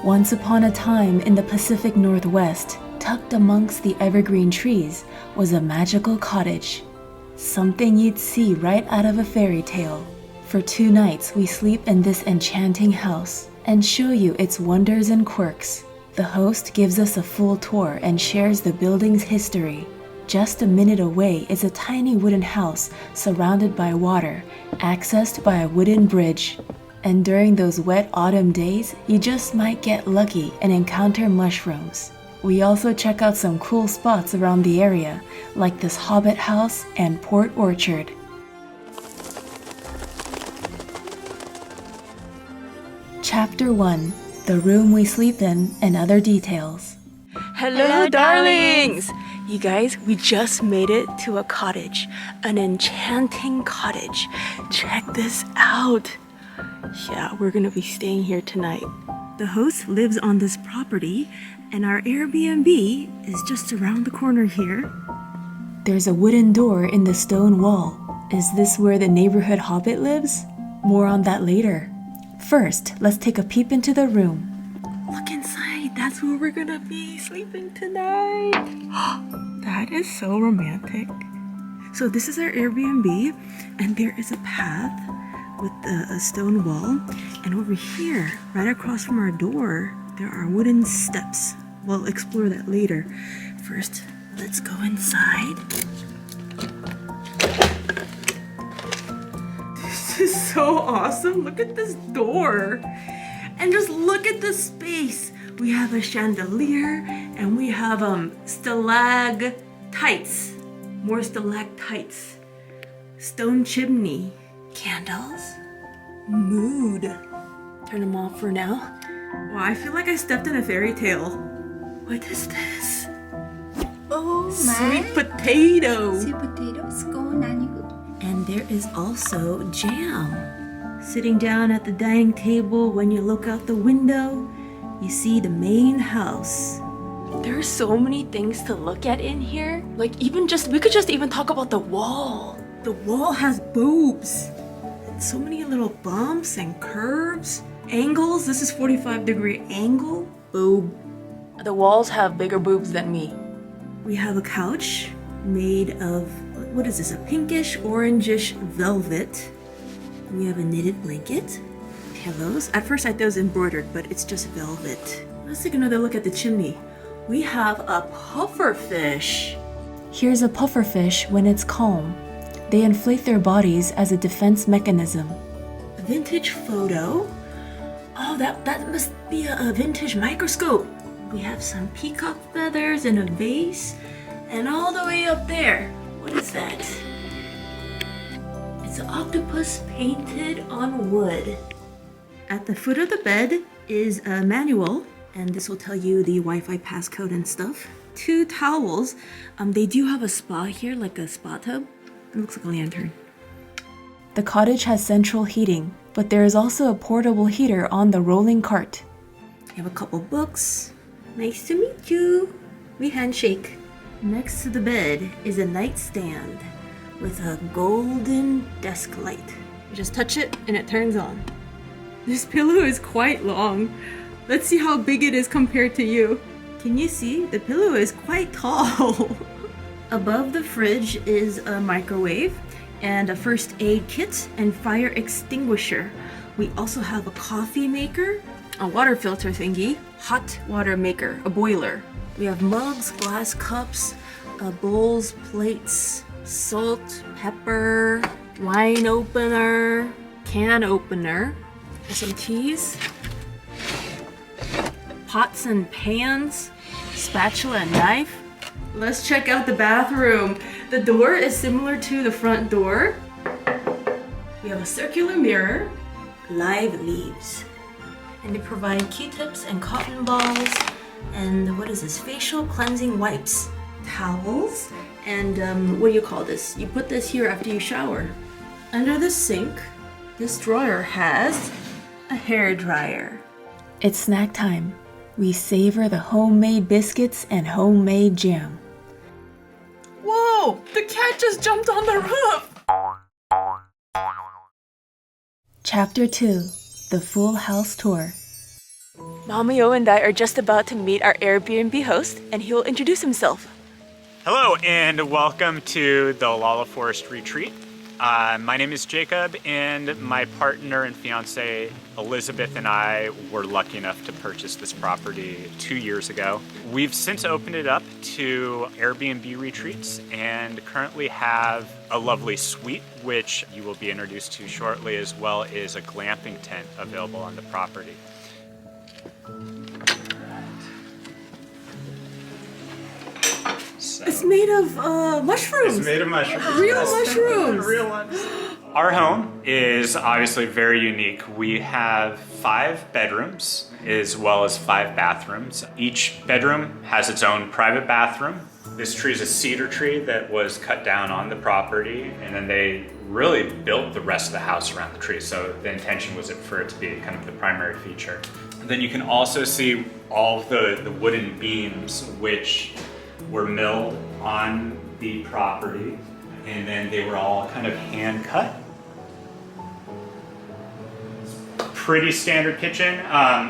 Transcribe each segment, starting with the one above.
Once upon a time in the Pacific Northwest, tucked amongst the evergreen trees, was a magical cottage. Something you'd see right out of a fairy tale. For 2 nights, we sleep in this enchanting house and show you its wonders and quirks. The host gives us a full tour and shares the building's history. Just a minute away is a tiny wooden house surrounded by water, accessed by a wooden bridge. And during those wet autumn days, you just might get lucky and encounter mushrooms. We also check out some cool spots around the area, like this Hobbit house and Port Orchard. Chapter 1. The room we sleep in and other details. Hello, darlings! You guys, we just made it to a cottage, an enchanting cottage. Check this out. Yeah, we're gonna be staying here tonight. The host lives on this property, and our Airbnb is just around the corner here. There's a wooden door in the stone wall. Is this where the neighborhood Hobbit lives? More on that later. First, let's take a peep into the room. Look inside, that's where we're gonna be sleeping tonight. That is so romantic. So this is our Airbnb, and there is a path with a stone wall, and over here, right across from our door, there are wooden steps. We'll explore that later. First, let's go inside. This is so awesome. Look at this door. And just look at the space. We have a chandelier, and we have stalactites. More stalactites. Stone chimney. Candles. Mood. Turn them off for now. Wow, I feel like I stepped in a fairy tale. What is this? Oh my. Sweet potato. Sweet potato, scone 아니고. And there is also jam. Sitting down at the dining table, when you look out the window, you see the main house. There are so many things to look at in here. Like we could just even talk about the wall. The wall has boobs. So many little bumps and curves. Angles, this is 45-degree angle. Boob. The walls have bigger boobs than me. We have a couch made of, what is this, a pinkish, orangish velvet. We have a knitted blanket. Pillows. At first I thought it was embroidered, but it's just velvet. Let's take another look at the chimney. We have a pufferfish. Here's a pufferfish when it's calm. They inflate their bodies as a defense mechanism. A vintage photo. Oh, that must be a vintage microscope. We have some peacock feathers in a vase. And all the way up there, what is that? It's an octopus painted on wood. At the foot of the bed is a manual, and this will tell you the Wi-Fi passcode and stuff. 2 towels. They do have a spa here, like a spa tub. It looks like a lantern. The cottage has central heating, but there is also a portable heater on the rolling cart. We have a couple books. Nice to meet you. We handshake. Next to the bed is a nightstand with a golden desk light. You just touch it and it turns on. This pillow is quite long. Let's see how big it is compared to you. Can you see? The pillow is quite tall. Above the fridge is a microwave and a first aid kit and fire extinguisher. We also have a coffee maker, a water filter thingy, hot water maker, a boiler. We have mugs, glass cups, bowls, plates, salt, pepper, wine opener, can opener, some teas, pots and pans, spatula and knife. Let's check out the bathroom. The door is similar to the front door. We have a circular mirror, live leaves, and they provide Q-tips and cotton balls, and what is this? Facial cleansing wipes, towels, and what do you call this? You put this here after you shower. Under the sink, this drawer has a hair dryer. It's snack time. We savor the homemade biscuits and homemade jam. Whoa! The cat just jumped on the roof! Chapter 2. The Full House Tour. Mamayo and I are just about to meet our Airbnb host, and he will introduce himself. Hello and welcome to the Olalla Forest Retreat. My name is Jacob, and my partner and fiance Elizabeth and I were lucky enough to purchase this property 2 years ago. We've since opened it up to Airbnb retreats and currently have a lovely suite, which you will be introduced to shortly, as well as a glamping tent available on the property. It's made of mushrooms. It's made of mushrooms. Real mushrooms. Real ones. Our home is obviously very unique. We have 5 bedrooms as well as 5 bathrooms. Each bedroom has its own private bathroom. This tree is a cedar tree that was cut down on the property, and then they really built the rest of the house around the tree. So the intention was for it to be kind of the primary feature. And then you can also see all of the wooden beams, which were milled on the property, and then they were all kind of hand cut. Pretty standard kitchen.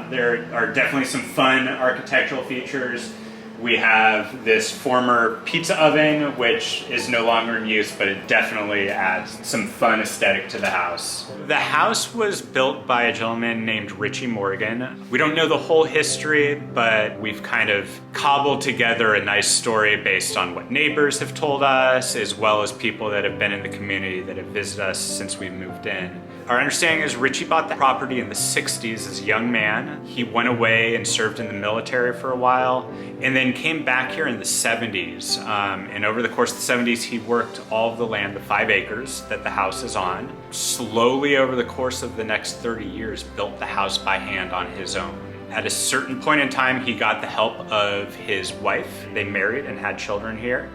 There are definitely some fun architectural features. We have this former pizza oven, which is no longer in use, but it definitely adds some fun aesthetic to the house. The house was built by a gentleman named Richie Morgan. We don't know the whole history, but we've kind of cobbled together a nice story based on what neighbors have told us, as well as people that have been in the community that have visited us since we moved in. Our understanding is Richie bought the property in the 60s as a young man. He went away and served in the military for a while, and then came back here in the 70s. And over the course of the 70s, he worked all of the land, the 5 acres that the house is on. Slowly over the course of the next 30 years, built the house by hand on his own. At a certain point in time, he got the help of his wife. They married and had children here.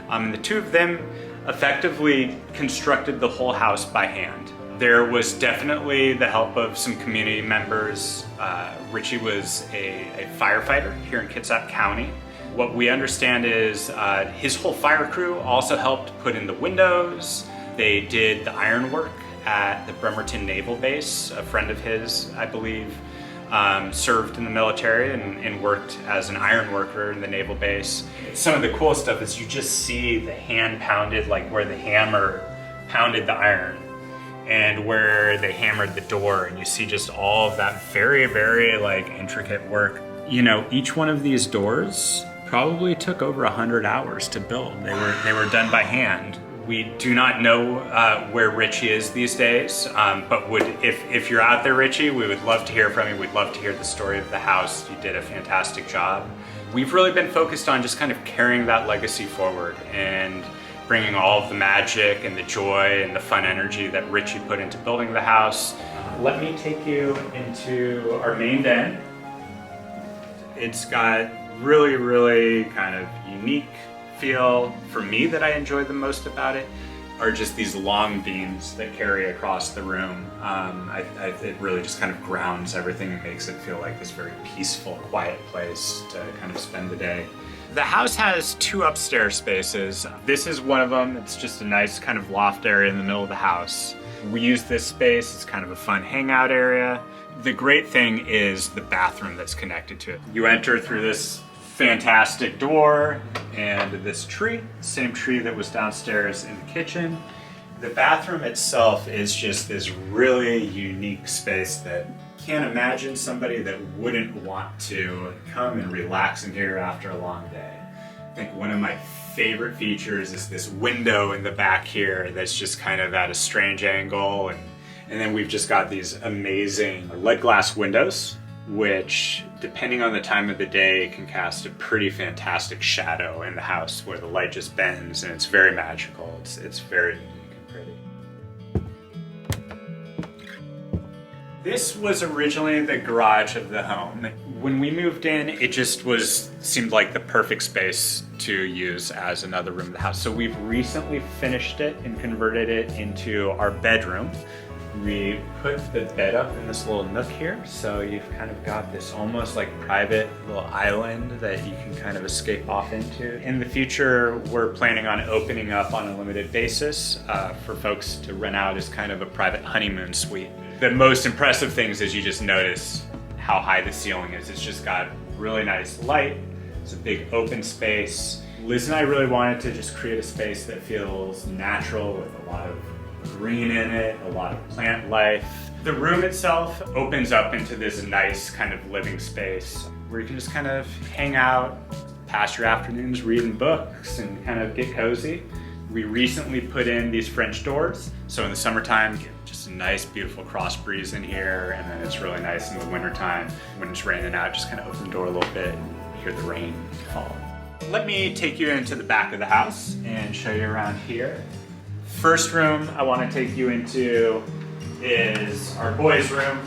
And the two of them effectively constructed the whole house by hand. There was definitely the help of some community members. Richie was a firefighter here in Kitsap County. What we understand is his whole fire crew also helped put in the windows. They did the ironwork at the Bremerton Naval Base. A friend of his, I believe, served in the military and worked as an iron worker in the naval base. Some of the cool stuff is you just see the hand pounded, like where the hammer pounded the iron, and where they hammered the door, and you see just all of that very, very like intricate work. You know, each one of these doors probably took over 100 hours to build. They were done by hand. We do not know where Richie is these days, but if you're out there, Richie, we would love to hear from you. We'd love to hear the story of the house. You did a fantastic job. We've really been focused on just kind of carrying that legacy forward and bringing all of the magic and the joy and the fun energy that Richie put into building the house. Let me take you into our main den. It's got really, really kind of unique feel. For me, that I enjoy the most about it are just these long beams that carry across the room. It really just kind of grounds everything and makes it feel like this very peaceful, quiet place to kind of spend the day. The house has 2 upstairs spaces. This is one of them. It's just a nice kind of loft area in the middle of the house. We use this space as kind of a fun hangout area. The great thing is the bathroom that's connected to it. You enter through this fantastic door and this tree, same tree that was downstairs in the kitchen. The bathroom itself is just this really unique space that can't imagine somebody that wouldn't want to come and relax in here after a long day. I think one of my favorite features is this window in the back here that's just kind of at a strange angle, and then we've just got these amazing lead glass windows, which depending on the time of the day can cast a pretty fantastic shadow in the house where the light just bends, and it's very magical. It's very unique and pretty. This was originally the garage of the home. When we moved in, it just seemed like the perfect space to use as another room in the house. So we've recently finished it and converted it into our bedroom. We put the bed up in this little nook here, so you've kind of got this almost like private little island that you can kind of escape off into. In the future, we're planning on opening up on a limited basis for folks to rent out as kind of a private honeymoon suite. The most impressive things is you just notice how high the ceiling is. It's just got really nice light. It's a big open space. Liz and I really wanted to just create a space that feels natural with a lot of green in it, a lot of plant life. The room itself opens up into this nice kind of living space where you can just kind of hang out, pass your afternoons reading books and kind of get cozy. We recently put in these French doors, so in the summertime, get just a nice, beautiful cross breeze in here, and then it's really nice in the wintertime when it's raining out, just kind of open the door a little bit and hear the rain fall. Let me take you into the back of the house and show you around here. First room I want to take you into is our boys' room.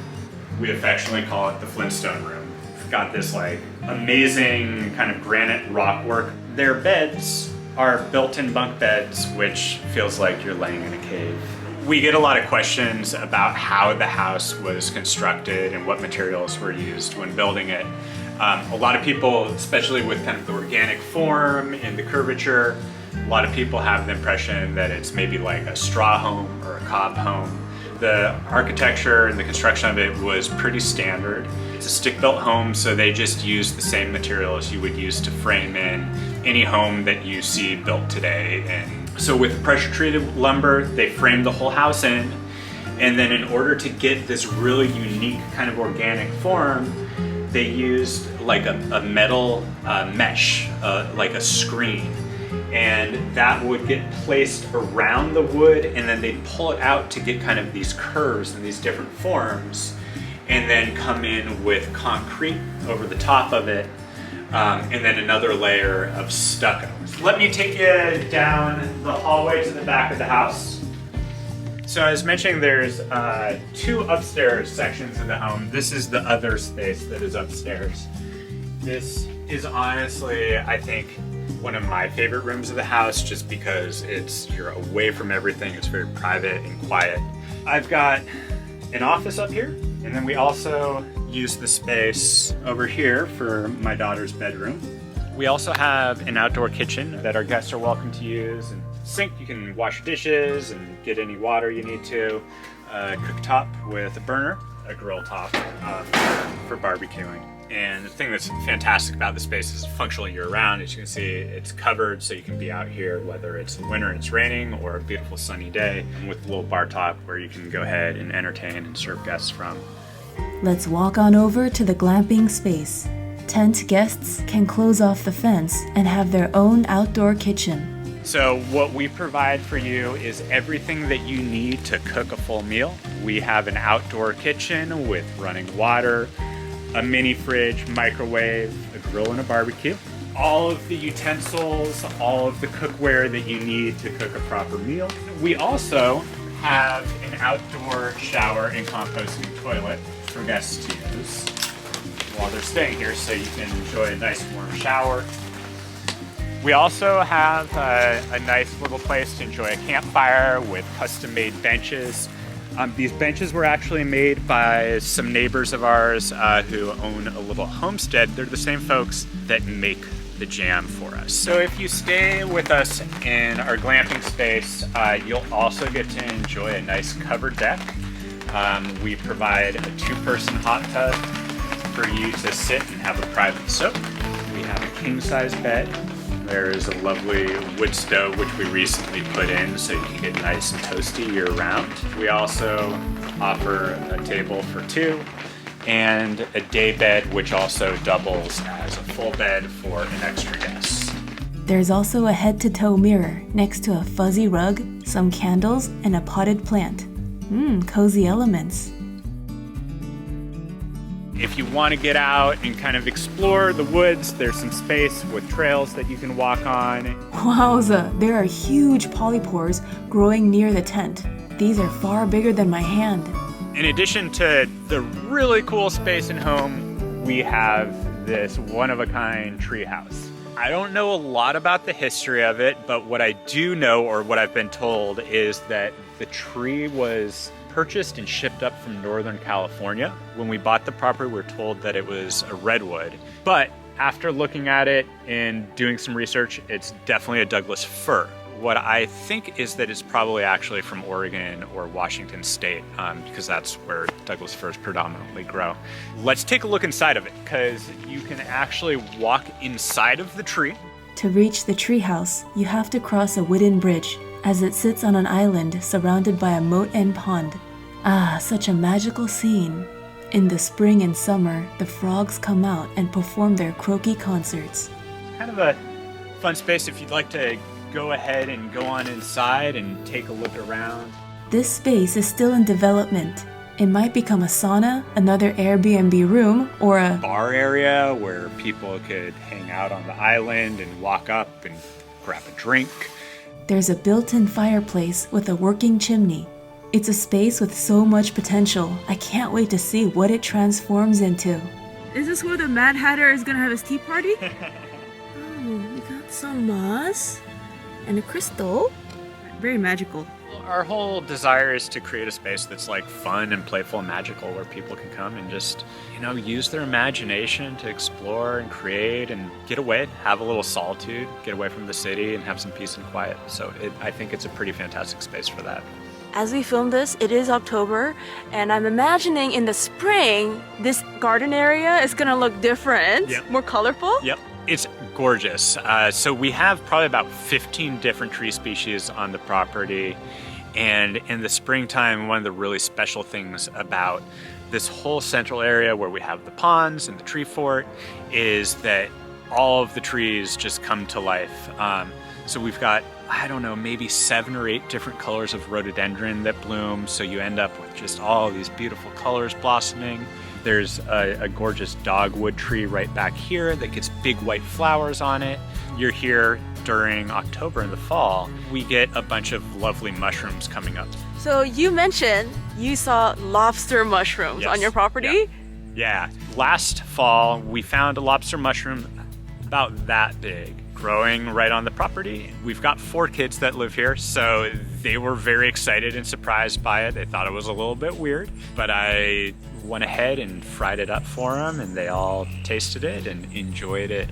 We affectionately call it the Flintstone Room. It's got this like amazing kind of granite rock work. Their beds are built-in bunk beds, which feels like you're laying in a cave. We get a lot of questions about how the house was constructed and what materials were used when building it. A lot of people, especially with kind of the organic form and the curvature, a lot of people have the impression that it's maybe like a straw home or a cob home. The architecture and the construction of it was pretty standard. It's a stick-built home, so they just use the same materials you would use to frame in any home that you see built today. And so with pressure-treated lumber, they framed the whole house in, and then in order to get this really unique kind of organic form, they used like a metal mesh, like a screen. And that would get placed around the wood, and then they'd pull it out to get kind of these curves and these different forms, and then come in with concrete over the top of it, and then another layer of stucco. Let me take you down the hallway to the back of the house. So as mentioned, there's two upstairs sections of the home. This is the other space that is upstairs. This is honestly, I think, one of my favorite rooms of the house, just because you're away from everything. It's very private and quiet. I've got an office up here, and then we also use the space over here for my daughter's bedroom. We also have an outdoor kitchen that our guests are welcome to use, and sink. You can wash your dishes and get any water you need to. Cooktop with a burner, a grill top for barbecuing. And the thing that's fantastic about the space is functional year-round. As you can see, it's covered, so you can be out here whether it's winter and it's raining or a beautiful sunny day, with a little bar top where you can go ahead and entertain and serve guests from. Let's walk on over to the glamping space. Tent guests can close off the fence and have their own outdoor kitchen. So what we provide for you is everything that you need to cook a full meal. We have an outdoor kitchen with running water, a mini fridge, microwave, a grill, and a barbecue. All of the utensils, all of the cookware that you need to cook a proper meal. We also have an outdoor shower and composting toilet for guests to use while they're staying here, so you can enjoy a nice warm shower. We also have a nice little place to enjoy a campfire with custom-made benches. These benches were actually made by some neighbors of ours who own a little homestead. They're the same folks that make the jam for us. So if you stay with us in our glamping space, you'll also get to enjoy a nice covered deck. We provide a two-person hot tub for you to sit and have a private soak. We have a king-size bed. There is a lovely wood stove, which we recently put in so you can get nice and toasty year-round. We also offer a table for two and a day bed, which also doubles as a full bed for an extra guest. There's also a head-to-toe mirror next to a fuzzy rug, some candles, and a potted plant. Cozy elements. If you want to get out and kind of explore the woods, there's some space with trails that you can walk on. Wowza, there are huge polypores growing near the tent. These are far bigger than my hand. In addition to the really cool space and home, we have this one-of-a-kind treehouse. I don't know a lot about the history of it, but what I do know, or what I've been told, is that the tree was purchased and shipped up from Northern California. When we bought the property, we were told that it was a redwood. But after looking at it and doing some research, it's definitely a Douglas fir. What I think is that it's probably actually from Oregon or Washington State, because that's where Douglas firs predominantly grow. Let's take a look inside of it, because you can actually walk inside of the tree. To reach the treehouse, you have to cross a wooden bridge, as it sits on an island surrounded by a moat and pond. Ah, such a magical scene. In the spring and summer, the frogs come out and perform their croaky concerts. Kind of a fun space if you'd like to go ahead and go on inside and take a look around. This space is still in development. It might become a sauna, another Airbnb room, or a bar area where people could hang out on the island and walk up and grab a drink. There's a built-in fireplace with a working chimney. It's a space with so much potential. I can't wait to see what it transforms into. Is this where the Mad Hatter is gonna have his tea party? Oh, we got some moss and a crystal. Very magical. Our whole desire is to create a space that's like fun and playful and magical, where people can come and just, use their imagination to explore and create and get away, have a little solitude, get away from the city and have some peace and quiet. So I think it's a pretty fantastic space for that. As we film this, it is October, and I'm imagining in the spring, this garden area is gonna look different, more colorful. Yep, it's gorgeous. So we have probably about 15 different tree species on the property. And in the springtime, one of the really special things about this whole central area where we have the ponds and the tree fort is that all of the trees just come to life. So we've got, maybe 7 or 8 different colors of rhododendron that bloom. So you end up with just all these beautiful colors blossoming. There's a gorgeous dogwood tree right back here that gets big white flowers on it. You're here during October in the fall. We get a bunch of lovely mushrooms coming up. So you mentioned you saw lobster mushrooms on your property? Yeah. Last fall, we found a lobster mushroom about that big, growing right on the property. We've got 4 kids that live here, so they were very excited and surprised by it. They thought it was a little bit weird, but I went ahead and fried it up for them, and they all tasted it and enjoyed it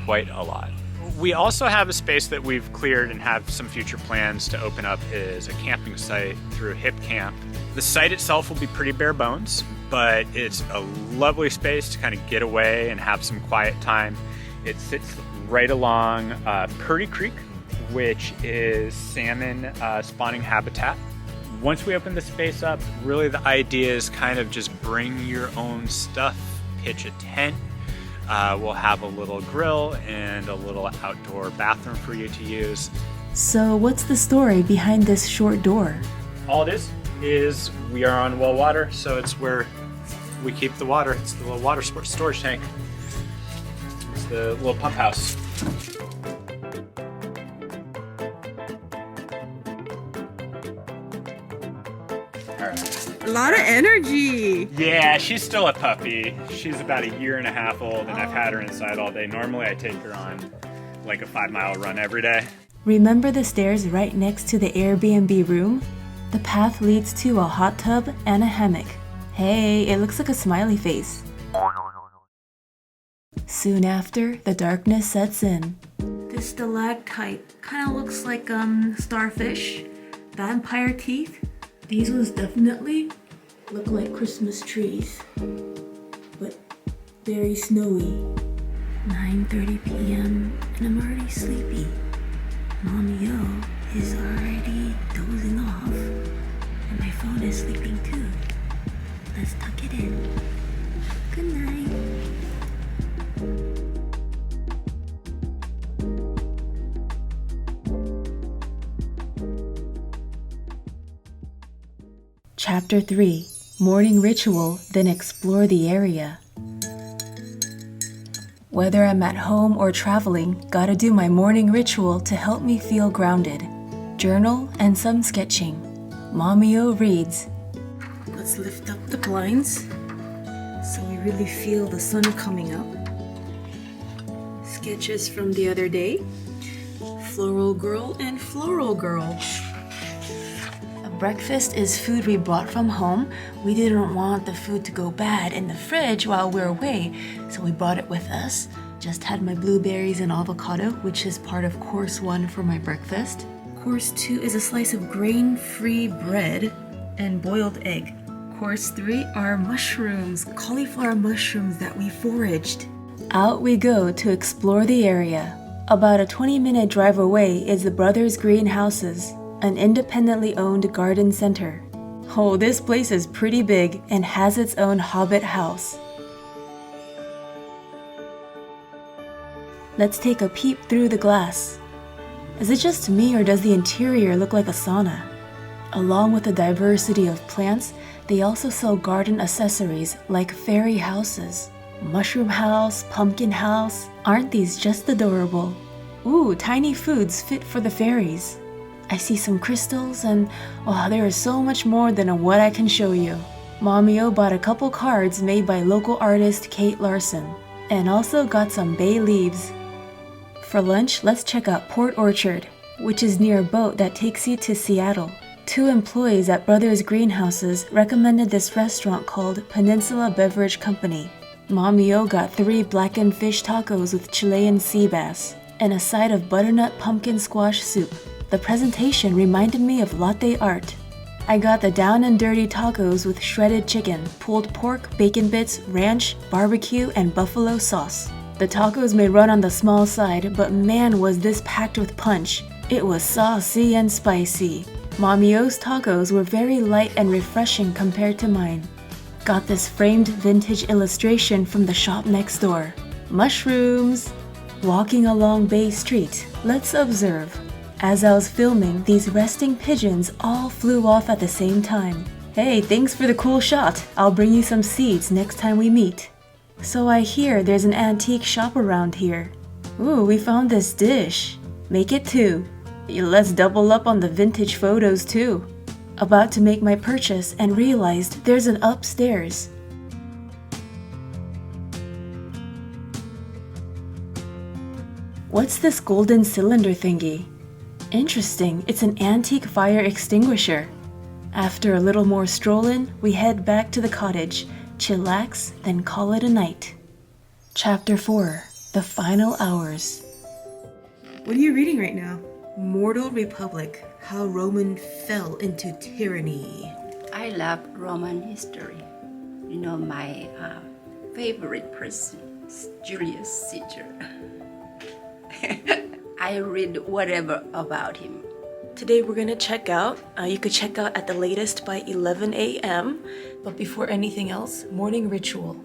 quite a lot. We also have a space that we've cleared and have some future plans to open up as a camping site through Hip Camp. The site itself will be pretty bare bones, but it's a lovely space to kind of get away and have some quiet time. It sits right along Purdy Creek, which is salmon spawning habitat. Once we open the space up, really the idea is kind of just bring your own stuff, pitch a tent. We'll have a little grill and a little outdoor bathroom for you to use. So what's the story behind this short door? All it is we are on well water, so it's where we keep the water. It's the little water storage tank. It's the little pump house. A lot of energy. Yeah, she's still a puppy. She's about 1.5 years old, and I've had her inside all day. Normally I take her on like a 5-mile run every day. Remember the stairs right next to the Airbnb room? The path leads to a hot tub and a hammock. Hey, it looks like a smiley face. Soon after, the darkness sets in. This stalactite kind of looks like starfish, vampire teeth. These ones definitely look like Christmas trees, but very snowy. 9:30 p.m. and I'm already sleepy. Mommy O is already dozing off, and my phone is sleeping too. Let's tuck it in. Good night. Chapter 3. Morning Ritual, then explore the area. Whether I'm at home or traveling, gotta do my morning ritual to help me feel grounded. Journal and some sketching. Mommy O reads. Let's lift up the blinds so we really feel the sun coming up. Sketches from the other day. Floral girl and floral girl. Breakfast is food we brought from home. We didn't want the food to go bad in the fridge while we're away, so we brought it with us. Just had my blueberries and avocado, which is part of course 1 for my breakfast. Course 2 is a slice of grain-free bread and boiled egg. Course 3 are mushrooms, cauliflower mushrooms that we foraged. Out we go to explore the area. About a 20-minute drive away is the Brothers Greenhouses, an independently owned garden center. Oh, this place is pretty big and has its own Hobbit house. Let's take a peep through the glass. Is it just me or does the interior look like a sauna? Along with the diversity of plants, they also sell garden accessories like fairy houses. Mushroom house, pumpkin house, aren't these just adorable? Ooh, tiny foods fit for the fairies. I see some crystals and wow, there is so much more than what I can show you. Mommy-o bought a couple cards made by local artist Kate Larson and also got some bay leaves. For lunch, let's check out Port Orchard, which is near a boat that takes you to Seattle. 2 employees at Brothers Greenhouses recommended this restaurant called Peninsula Beverage Company. Mommy-o got 3 blackened fish tacos with Chilean sea bass and a side of butternut pumpkin squash soup. The presentation reminded me of latte art. I got the down and dirty tacos with shredded chicken, pulled pork, bacon bits, ranch, barbecue, and buffalo sauce. The tacos may run on the small side, but man was this packed with punch. It was saucy and spicy. Mommy-o's tacos were very light and refreshing compared to mine. Got this framed vintage illustration from the shop next door. Mushrooms! Walking along Bay Street, let's observe. As I was filming, these resting pigeons all flew off at the same time. Hey, thanks for the cool shot. I'll bring you some seeds next time we meet. So I hear there's an antique shop around here. Ooh, we found this dish. Make it 2. Let's double up on the vintage photos too. About to make my purchase and realized there's an upstairs. What's this golden cylinder thingy? Interesting, it's an antique fire extinguisher. After a little more strolling, we head back to the cottage, chillax, then call it a night. Chapter 4, The Final Hours. What are you reading right now? Mortal Republic, How Roman Fell into Tyranny. I love Roman history. You know, my favorite person is Julius Caesar. I read whatever about him. Today we're gonna check out. You could check out at the latest by 11 a.m. But before anything else, morning ritual.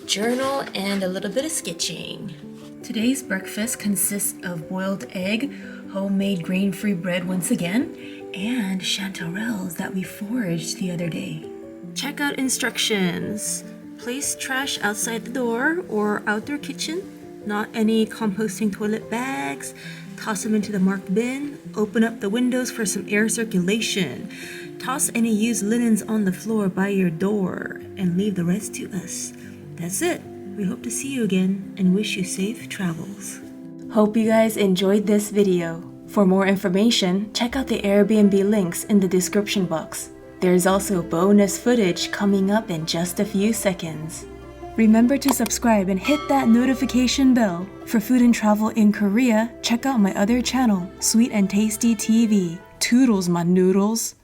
Journal and a little bit of sketching. Today's breakfast consists of boiled egg, homemade grain-free bread once again, and chanterelles that we foraged the other day. Check out instructions. Place trash outside the door or outdoor kitchen. Not any composting toilet bags. Toss them into the marked bin. Open up the windows for some air circulation. Toss any used linens on the floor by your door and leave the rest to us. That's it. We hope to see you again and wish you safe travels. Hope you guys enjoyed this video. For more information, check out the Airbnb links in the description box. There's also bonus footage coming up in just a few seconds. Remember to subscribe and hit that notification bell. For food and travel in Korea, check out my other channel, Sweet and Tasty TV. Toodles, my noodles.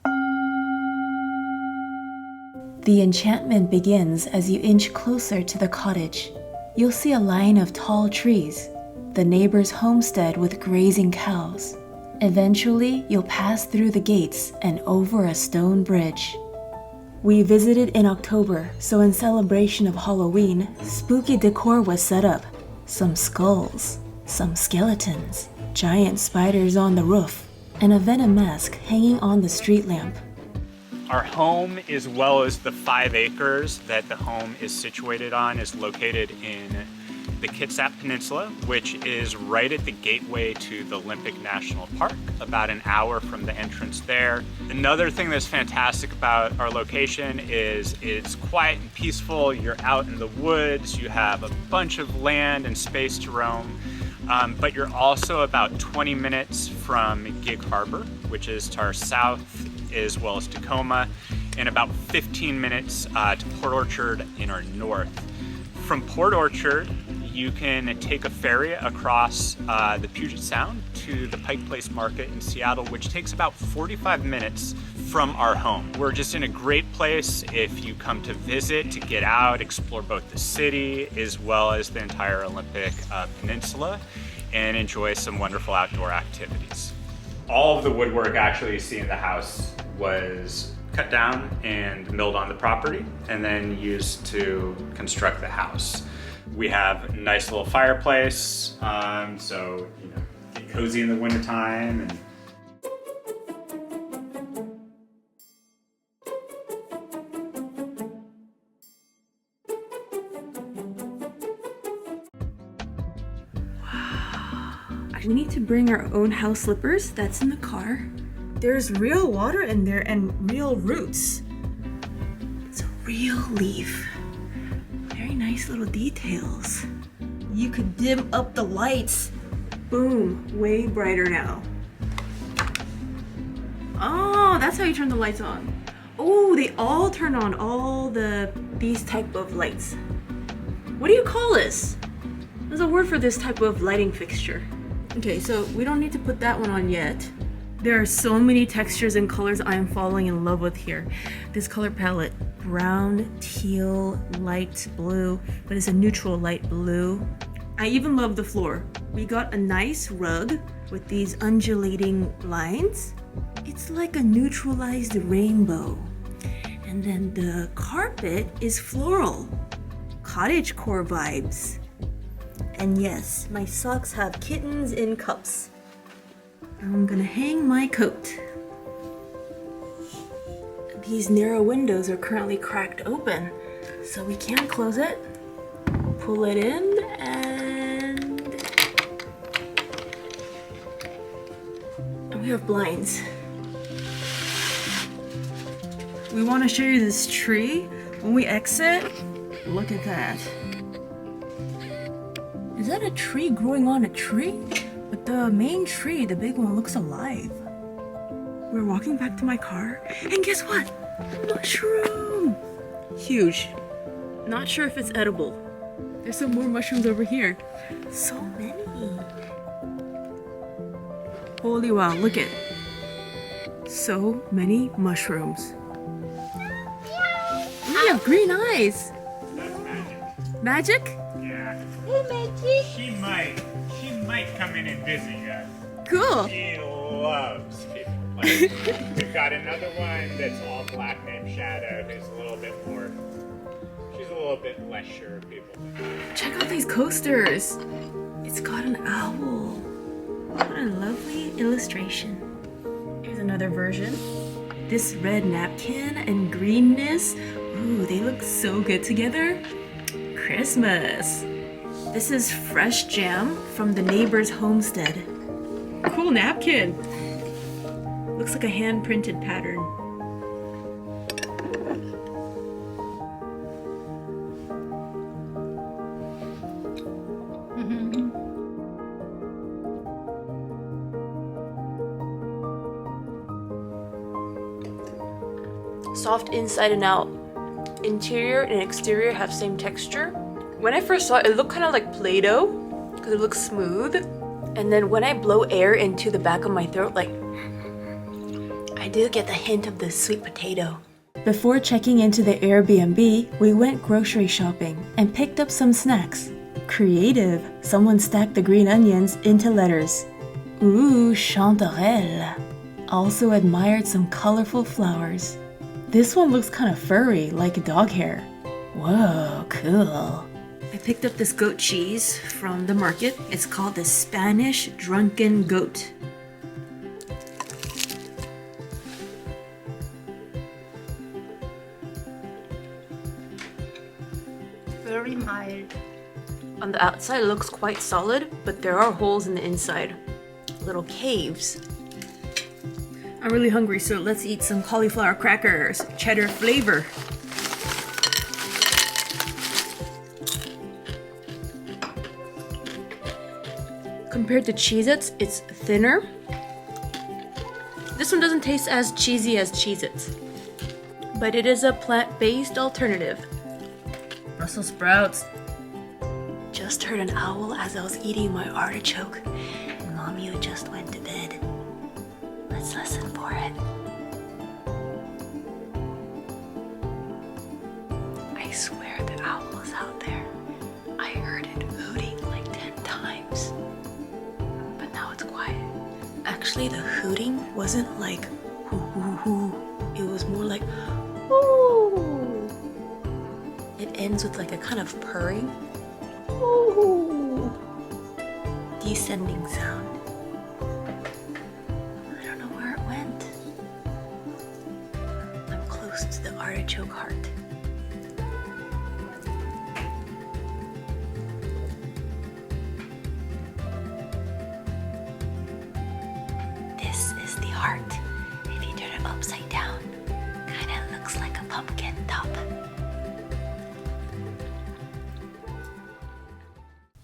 The enchantment begins as you inch closer to the cottage. You'll see a line of tall trees, the neighbor's homestead with grazing cows. Eventually, you'll pass through the gates and over a stone bridge. We visited in October, so in celebration of Halloween, spooky decor was set up. Some skulls, some skeletons, giant spiders on the roof, and a venom mask hanging on the street lamp. Our home, as well as the 5 acres that the home is situated on, is located in the Kitsap Peninsula, which is right at the gateway to the Olympic National Park, about an hour from the entrance there. Another thing that's fantastic about our location is it's quiet and peaceful. You're out in the woods, you have a bunch of land and space to roam, but you're also about 20 minutes from Gig Harbor, which is to our south, as well as Tacoma, and about 15 minutes to Port Orchard in our north. From Port Orchard, you can take a ferry across the Puget Sound to the Pike Place Market in Seattle, which takes about 45 minutes from our home. We're just in a great place if you come to visit, to get out, explore both the city as well as the entire Olympic Peninsula, and enjoy some wonderful outdoor activities. All of the woodwork actually you see in the house was cut down and milled on the property and then used to construct the house. We have a nice little fireplace, so you know, get cozy in the wintertime. And we need to bring our own house slippers. That's in the car. There's real water in there and real roots. It's a real leaf. Very nice little details. You could dim up the lights. Boom, way brighter now. Oh, that's how you turn the lights on. Oh, they all turn on, all these type of lights. What do you call this? There's a word for this type of lighting fixture. Okay, so we don't need to put that one on yet. There are so many textures and colors I am falling in love with here. This color palette, brown, teal, light blue, but it's a neutral light blue. I even love the floor. We got a nice rug with these undulating lines. It's like a neutralized rainbow. And then the carpet is floral, cottagecore vibes. And yes, my socks have kittens in cups. I'm gonna hang my coat. These narrow windows are currently cracked open, so we can't close it. Pull it in and we have blinds. We want to show you this tree. When we exit, look at that. Is that a tree growing on a tree? But the main tree, the big one, looks alive. We're walking back to my car, and guess what? Mushroom! Huge. Not sure if it's edible. There's some more mushrooms over here. So many. Holy wow, look at. So many mushrooms. We have green eyes. that's magic. Magic? Yeah. Hey, Maggie. She might come in and visit you. Cool. She loves people. Like, we've got another one that's all black named Shadow, who's a little bit more. She's a little bit less sure of people. Check out these coasters. It's got an owl. What a lovely illustration. Here's another version. This red napkin and greenness. Ooh, they look so good together. Christmas. This is fresh jam from the neighbor's homestead. Cool napkin. Looks like a hand-printed pattern. Soft inside and out. Interior and exterior have same texture. When I first saw it, it looked kind of like Play-Doh because it looks smooth. And then when I blow air into the back of my throat, like, I do get the hint of the sweet potato. Before checking into the Airbnb, we went grocery shopping and picked up some snacks. Creative, someone stacked the green onions into letters. Ooh, chanterelle. Also admired some colorful flowers. This one looks kind of furry, like dog hair. Whoa, cool. I picked up this goat cheese from the market. It's called the Spanish Drunken Goat. Very mild. On the outside, it looks quite solid, but there are holes in the inside. Little caves. I'm really hungry, so let's eat some cauliflower crackers. Cheddar flavor. Compared to Cheez-Its, it's thinner. This one doesn't taste as cheesy as Cheez-Its, but it is a plant-based alternative. Brussels sprouts. Just just heard an owl as I was eating my artichoke, and Mommy just went to bed. Let's listen for it. I swear the owl was out there. I heard it hooting like 10 times. But now it's quiet. Actually, the hooting wasn't like hoo hoo hoo. It was more like ooh. It ends with like a kind of purring. Ooh. Descending sound. I don't know where it went. I'm close to the artichoke heart. This is the heart. If you turn it upside down, kind of looks like a pumpkin top.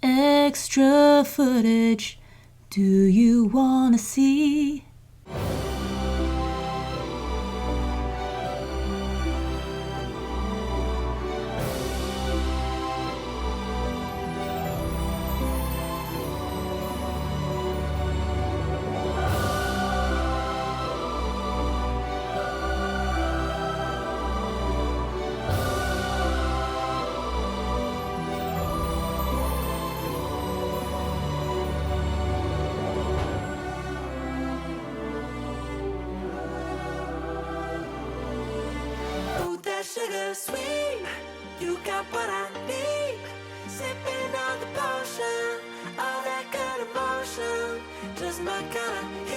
Extra footage. Do you wanna see? Sugar sweet, you got what I need. Sipping on the potion, all that good emotion, just my kind of